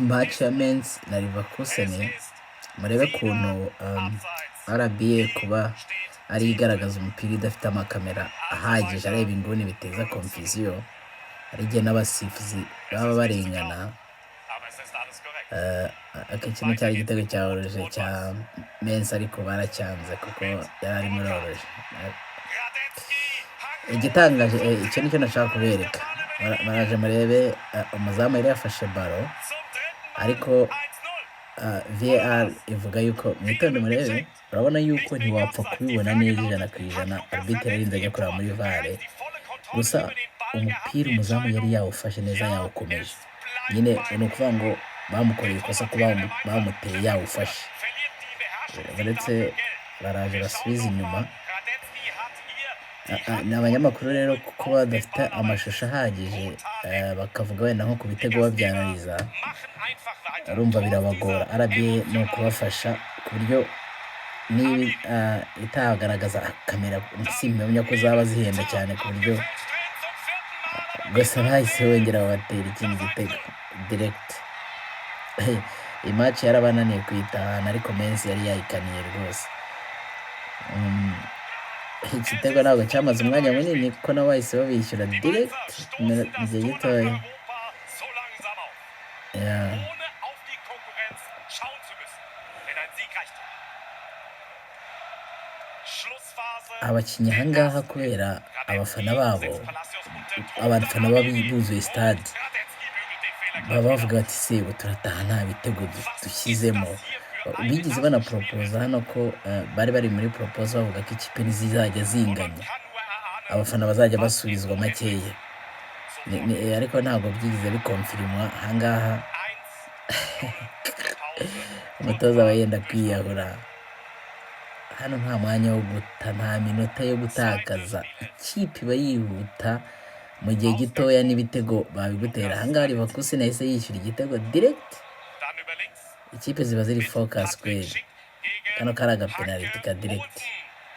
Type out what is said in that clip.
match ya Mainz na Leverkusen murebe kuntu RBA kuba ari igaragaza umupira idafite amakamera ahagije areba inguni biteza confusion ari gihe n'abasifuzi baba barengana. Ikintu cyari igitego cyoroje cya Mainz ariko baracyanze kuko yari muri oroje. Igitangaje icyo nicyo nashaka kubereka, maraje murebe umuzamu yari yafashe baro ariko VAR ivuga yuko mwitonde murebe, urabona yuko ntiwapfa kubibona neza ijana arbitre yarinze ajya kureba muri VAR, gusa umupira umuzamu yari yawufashe neza yawukomeje. Nyine ni ukuvuga ngo bamukoreye ikosa kuba bamuteye yawufashe, uretse baraje basubiza inyuma. Abanyamakuru rero kuko badafite amashusho ahagije bakavuga wenda nko ku bitego babyanariza, urumva birabagora. RBA ni ukubafasha ku buryo niba itagaragaza kamera simpamya ko zaba zihenda cyane ku buryo gusa bahise bongera babatera ikindi gitego direct. Iyi match yarabananiye kuyitahana ariko Mainz yari yayikaniye rwose. Igitego ntabwo cyamaze umwanya munini kuko nabo bahise babishyura direct mu gihe gitoya. Abakinnyi ahangaha kubera abafana babo, abafana buzuye stade, baba bavuga ati se turataha nta bitego dushyizemo. Bigize banaporopoza hano ko bari muri proposal bavuga ko ikipe nizizajya zinganya, abafana bazajya basubizwa makeya, ariko ntabwo byigize bikonfirmwa ahangaha. Umutoza aba yenda kwiyahura hano, nta mwanya wo guta, nta minota yo gutakaza, ikipe iba yihuta mu gihe gitoya n'ibitego babigutera. Ahangaha Leverkusen yahise yishyura igitego direct, ikipe ziba ziri focus kweli, kano karaga penalty ka direct.